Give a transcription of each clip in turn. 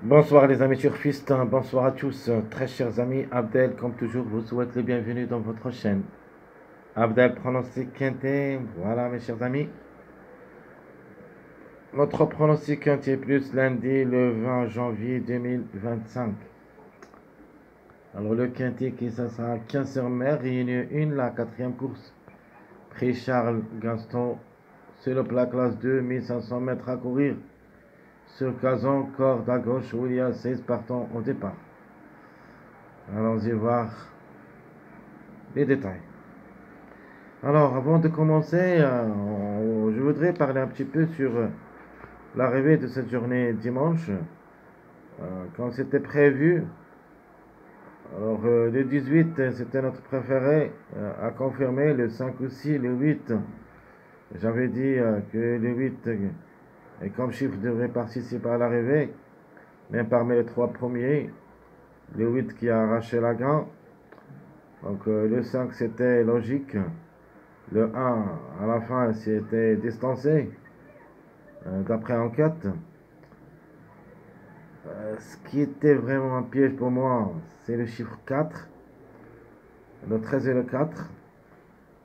Bonsoir les amis turfistes, bonsoir à tous, très chers amis. Abdel, comme toujours, vous souhaite le bienvenu dans votre chaîne. Abdel pronostic quintet, voilà mes chers amis. Notre pronostic quintet plus lundi le 20 janvier 2025. Alors le quintet qui ça sera à 15h, réunion 1, la quatrième course. Prix Charles Gaston, c'est le plat classe 2, 1500 mètres à courir. Sur gazon, corde à gauche où il y a 16 partants au départ. Allons-y voir les détails. Alors, avant de commencer, je voudrais parler un petit peu sur l'arrivée de cette journée dimanche. Comme c'était prévu, alors le 18, c'était notre préféré à confirmer, le 5 aussi, le 8. J'avais dit que le 8, et comme chiffre, devrait participer à l'arrivée, même parmi les trois premiers. Le 8 qui a arraché la gagne. Donc le 5, c'était logique. Le 1, à la fin, s'était distancé. D'après enquête, ce qui était vraiment un piège pour moi, c'est le chiffre 4, le 13 et le 4.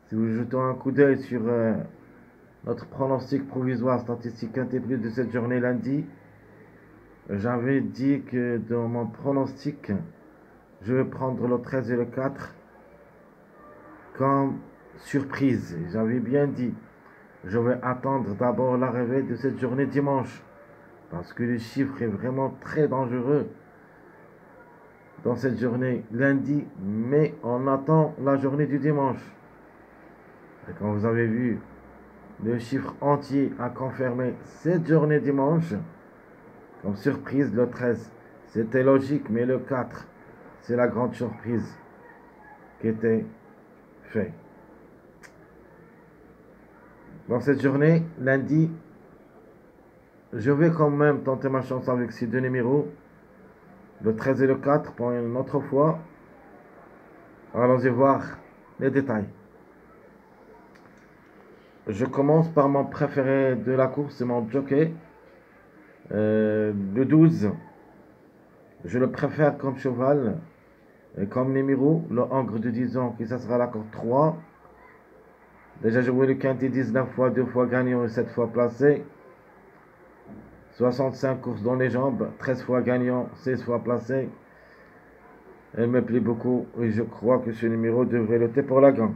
Si vous jetez un coup d'œil sur notre pronostic provisoire statistique quintet plus de cette journée lundi, j'avais dit que dans mon pronostic, je vais prendre le 13 et le 4 comme surprise. J'avais bien dit, je vais attendre d'abord l'arrivée de cette journée dimanche, parce que le chiffre est vraiment très dangereux dans cette journée lundi, mais on attend la journée du dimanche. Et quand vous avez vu le chiffre entier a confirmé cette journée dimanche, comme surprise le 13, c'était logique, mais le 4, c'est la grande surprise qui était faite. Dans cette journée, lundi, je vais quand même tenter ma chance avec ces deux numéros, le 13 et le 4, pour une autre fois. Allons-y voir les détails. Je commence par mon préféré de la course, c'est mon jockey. Le 12, je le préfère comme cheval et comme numéro. Le Hongre de 10 ans, qui ça sera la corde 3. Déjà joué le quintet 19 fois, 2 fois gagnant et 7 fois placé. 65 courses dans les jambes, 13 fois gagnant, 16 fois placé. Elle me plaît beaucoup et je crois que ce numéro devrait lutter pour la gagne.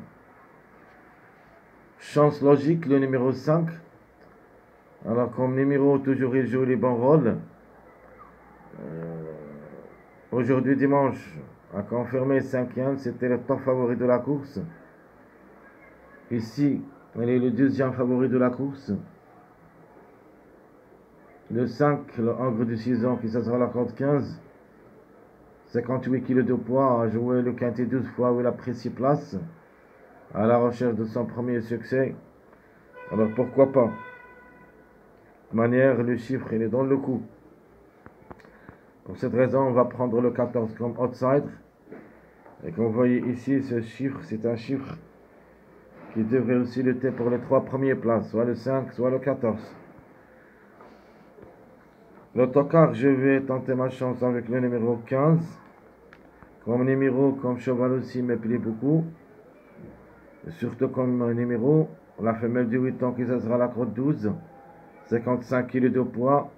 Chance logique, le numéro 5. Alors comme numéro, toujours il joue les bons rôles. Aujourd'hui dimanche, a confirmé 5e, c'était le top favori de la course. Ici, elle est le deuxième favori de la course. Le 5, le Hongre de 6 ans, qui sera la corde 15. 58 kg de poids, a joué le quintet 12 fois où il a pris 6 places. À la recherche de son premier succès. Alors pourquoi pas? De manière, le chiffre, il est dans le coup. Pour cette raison, on va prendre le 14 comme outsider. Et comme vous voyez ici, ce chiffre, c'est un chiffre qui devrait aussi lutter pour les trois premières places, soit le 5, soit le 14. L'autocar, je vais tenter ma chance avec le numéro 15. Comme numéro, comme cheval aussi, me plaît beaucoup. Et surtout comme numéro, la femelle de 8 ans qui sera la crotte 12. 55 kg de poids.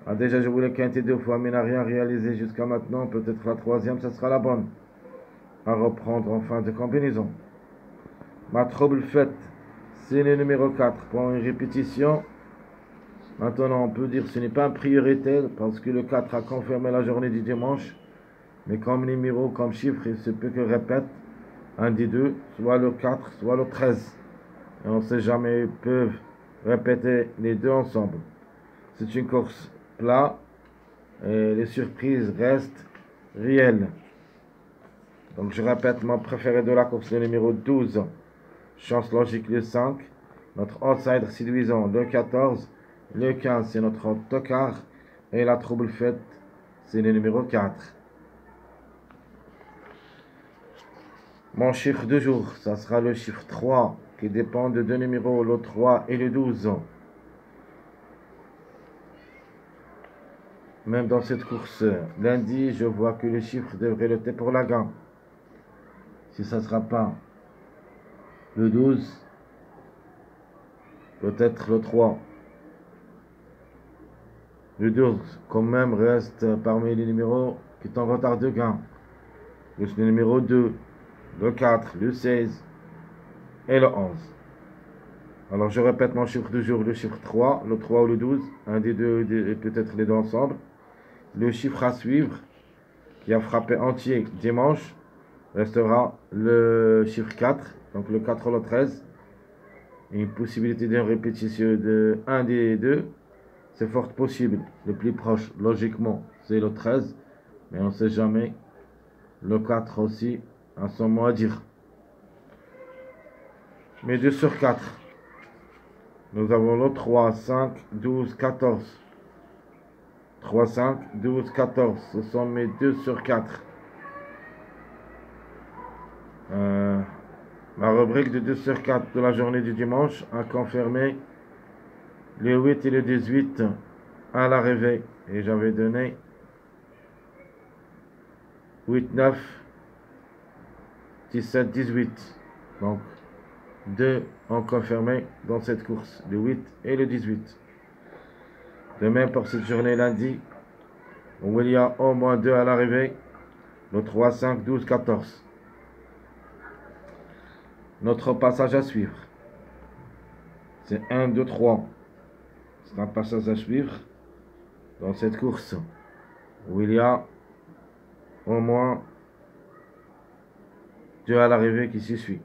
A déjà joué le quintet 2 fois, mais n'a rien réalisé jusqu'à maintenant. Peut-être la troisième, ce sera la bonne. À reprendre en fin de combinaison. Ma trouble faite, c'est le numéro 4 pour une répétition. Maintenant, on peut dire que ce n'est pas une priorité parce que le 4 a confirmé la journée du dimanche. Mais comme numéro, comme chiffre, il se peut que répète un des deux, soit le 4, soit le 13. Et on ne sait jamais, ils peuvent répéter les deux ensemble. C'est une course plat et les surprises restent réelles. Donc je répète, mon préféré de la course, le numéro 12. Chance logique, le 5. Notre outsider séduisant, le 14. Le 15, c'est notre tocard. Et la trouble faite, c'est le numéro 4. Mon chiffre de jour, ça sera le chiffre 3, qui dépend de deux numéros, le 3 et le 12. même dans cette course lundi, je vois que le chiffre devrait lutter pour la gamme. Si ça ne sera pas le 12, peut-être le 3. Le 12, quand même, reste parmi les numéros qui sont en retard de gain. Le numéro 2, le 4, le 16 et le 11. Alors, je répète mon chiffre du jour, le chiffre 3, le 3 ou le 12, un des deux, et peut-être les deux ensemble. Le chiffre à suivre, qui a frappé entier dimanche, restera le chiffre 4, donc le 4 ou le 13. Une possibilité d'une répétition de un des deux, c'est fort possible. Le plus proche, logiquement, c'est le 13, mais on ne sait jamais. Le 4 aussi, a son mot à dire. Mais 2 sur 4. Nous avons le 3, 5, 12, 14. 3, 5, 12, 14. Ce sont mes 2 sur 4. Ma rubrique de 2 sur 4 de la journée du dimanche a confirmé le 8 et le 18 à l'arrivée. Et j'avais donné 8, 9, 17, 18. Donc, 2 ont confirmé dans cette course, le 8 et le 18. De même pour cette journée lundi, où il y a au moins 2 à l'arrivée, le 3, 5, 12, 14. Notre passage à suivre, c'est 1, 2, 3. C'est un passage à suivre dans cette course, où il y a au moins 2 à l'arrivée qui s'y suit.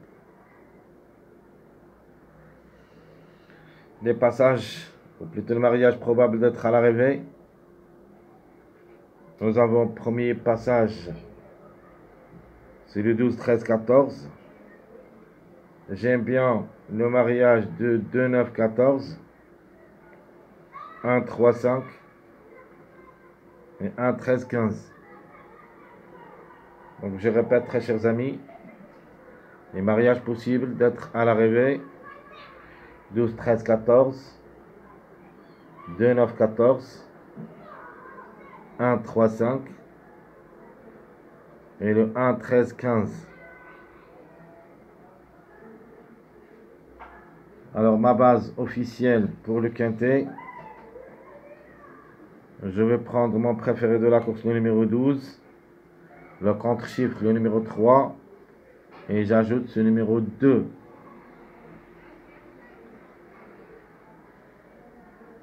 Les passages, ou plutôt le mariage probable d'être à l'arrivée. Nous avons premier passage, c'est le 12, 13, 14. J'aime bien le mariage de 2, 9, 14, 1, 3, 5 et 1, 13, 15. Donc je répète, très chers amis, les mariages possibles d'être à l'arrivée: 12, 13, 14, 2, 9, 14, 1, 3, 5 et le 1, 13, 15. Alors ma base officielle pour le quintet, je vais prendre mon préféré de la course, le numéro 12, le contre-chiffre, le numéro 3, et j'ajoute ce numéro 2.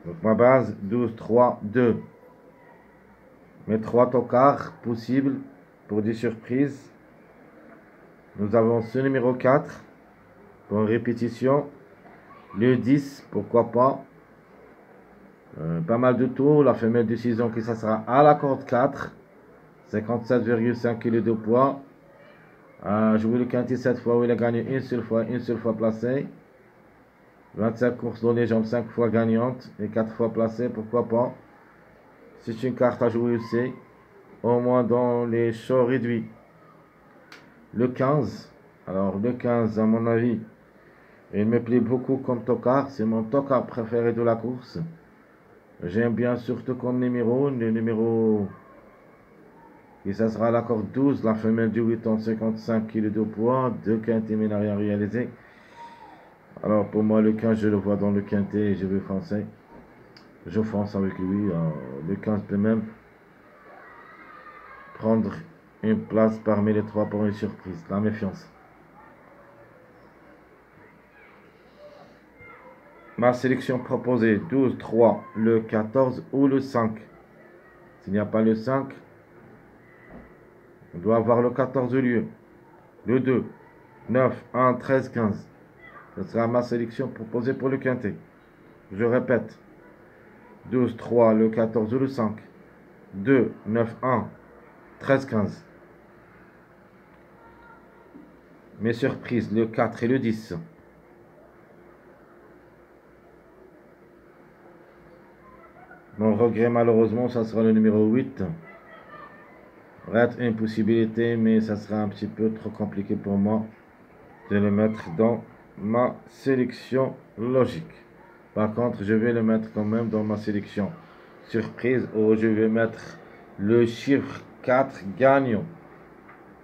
Donc ma base, 12, 3, 2. Mes 3 tocards possibles pour des surprises. Nous avons ce numéro 4 pour une répétition. Le 10, pourquoi pas. Pas mal de tours. La femelle de 6 ans qui ça sera à la corde 4. 57,5 kg de poids. Joué le quintet 7 fois où il a gagné une seule fois placé. 25 courses dans les jambes, 5 fois gagnantes et 4 fois placées, pourquoi pas. C'est une carte à jouer aussi, au moins dans les shows réduits. Le 15, alors le 15 à mon avis, il me plaît beaucoup comme tocard, c'est mon tocard préféré de la course. J'aime bien surtout comme numéro, le numéro, et ça sera la corde 12, la femelle du 8 ans, 55 kg de poids, 2 quintés mais n'a rien réalisé. Alors pour moi le 15 je le vois dans le quintet et je vais foncer. Je fonce avec lui. Le 15 peut même prendre une place parmi les 3 pour une surprise. La méfiance. Ma sélection proposée: 12, 3, le 14 ou le 5. S'il n'y a pas le 5, on doit avoir le 14 au lieu. Le 2, 9, 1, 13, 15. Ce sera ma sélection proposée pour le quintet. Je répète: 12, 3, le 14 ou le 5. 2, 9, 1, 13, 15. Mes surprises, le 4 et le 10. Mon regret, malheureusement, ça sera le numéro 8. Reste une possibilité, mais ça sera un petit peu trop compliqué pour moi de le mettre dans ma sélection logique. Par contre, je vais le mettre quand même dans ma sélection surprise où je vais mettre le chiffre 4 gagnant.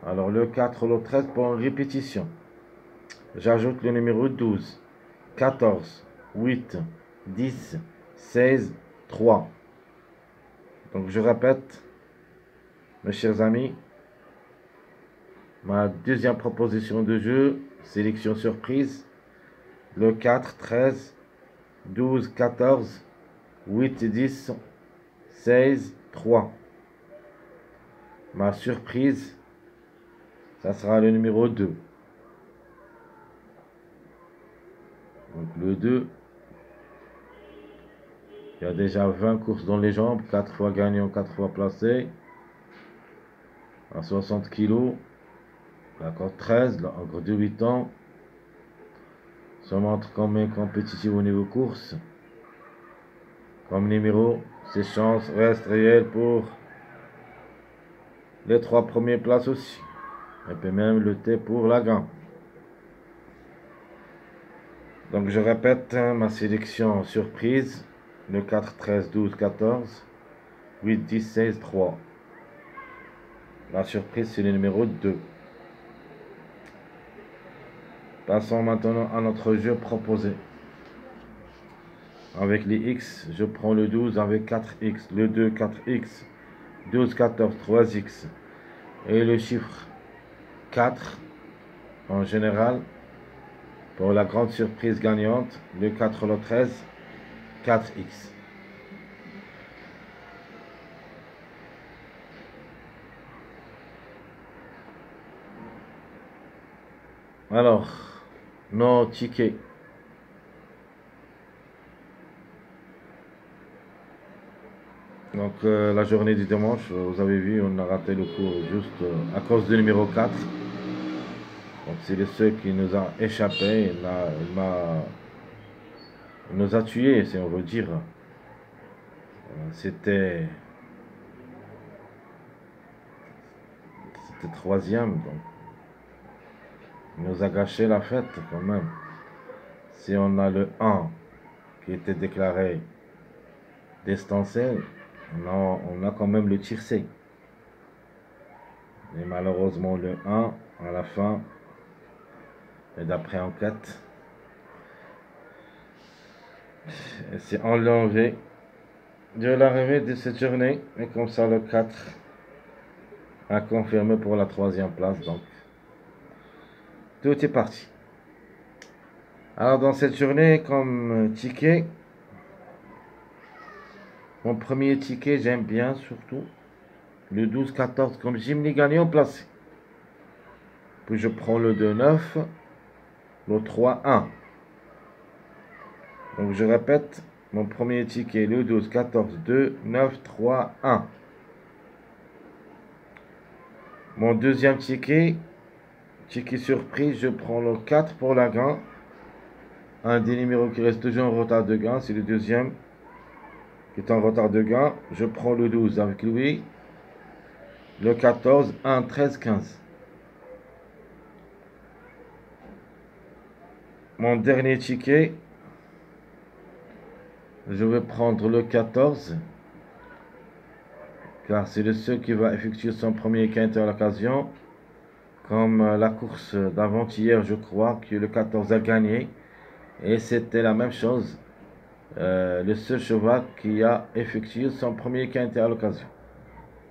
Alors le 4, le 13 pour une répétition. J'ajoute le numéro 12, 14, 8, 10, 16, 3. Donc je répète, mes chers amis, ma deuxième proposition de jeu, sélection surprise, le 4, 13, 12, 14, 8, 10, 16, 3. Ma surprise, ça sera le numéro 2. Donc le 2, il y a déjà 20 courses dans les jambes, 4 fois gagnant, 4 fois placé, à 60 kg. D'accord, 13, là, encore de 8 ans. Ça montre combien compétitif au niveau course. Comme numéro, ses chances restent réelles pour les 3 premières places aussi. Et puis même lutter pour la gagne. Donc je répète ma sélection surprise. Le 4, 13, 12, 14, 8, 10, 16, 3. La surprise c'est le numéro 2. Passons maintenant à notre jeu proposé. Avec les X, je prends le 12 avec 4X, le 2, 4X, 12, 14, 3X. Et le chiffre 4, en général, pour la grande surprise gagnante, le 4, le 13, 4X. Alors, nos tickets. Donc, la journée du dimanche, vous avez vu, on a raté le cours juste à cause du numéro 4. Donc, c'est de ceux qui nous a échappé, il nous a tués, si on veut dire. C'était troisième, donc il nous a gâché la fête quand même. Si on a le 1 qui était déclaré distancé, on a quand même le tiercé. Et malheureusement le 1 à la fin, et d'après enquête, c'est enlevé de l'arrivée de cette journée. Et comme ça le 4 a confirmé pour la 3e place. Donc tout est parti. Alors dans cette journée, comme ticket, mon premier ticket, j'aime bien surtout le 12-14 comme Jimny gagnant placé. Puis je prends le 2-9, le 3-1. Donc je répète, mon premier ticket, le 12-14-2, 9-3-1. Mon deuxième ticket, ticket surprise, je prends le 4 pour la gain. Un des numéros qui reste toujours en retard de gain, c'est le deuxième qui est en retard de gain. Je prends le 12 avec lui. Le 14, 1, 13, 15. Mon dernier ticket, je vais prendre le 14, car c'est le seul qui va effectuer son premier quintet à l'occasion. Comme la course d'avant-hier, je crois que le 14 a gagné. Et c'était la même chose. Le seul cheval qui a effectué son premier quintet à l'occasion.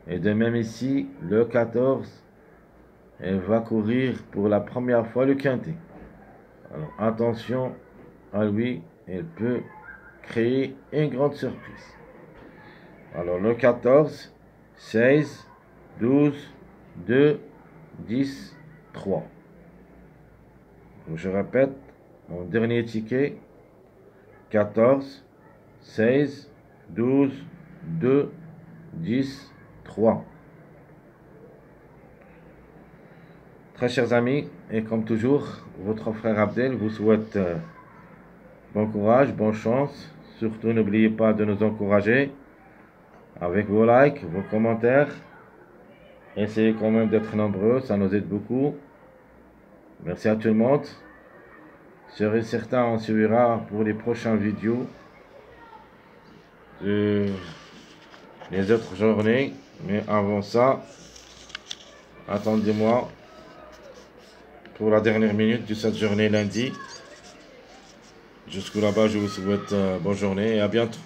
Et de même ici, le 14 va courir pour la première fois le quintet. Alors attention à lui, il peut créer une grande surprise. Alors le 14, 16, 12, 2, 10, 3. Donc, je répète, mon dernier ticket, 14, 16, 12, 2, 10, 3. Très chers amis, et comme toujours, votre frère Abdel vous souhaite bon courage, bonne chance. Surtout, n'oubliez pas de nous encourager avec vos likes, vos commentaires. Essayez quand même d'être nombreux, ça nous aide beaucoup. Merci à tout le monde. Serez certain, on se verra pour les prochaines vidéos les autres journées. Mais avant ça, attendez-moi pour la dernière minute de cette journée lundi. Jusqu'au là-bas, je vous souhaite bonne journée et à bientôt.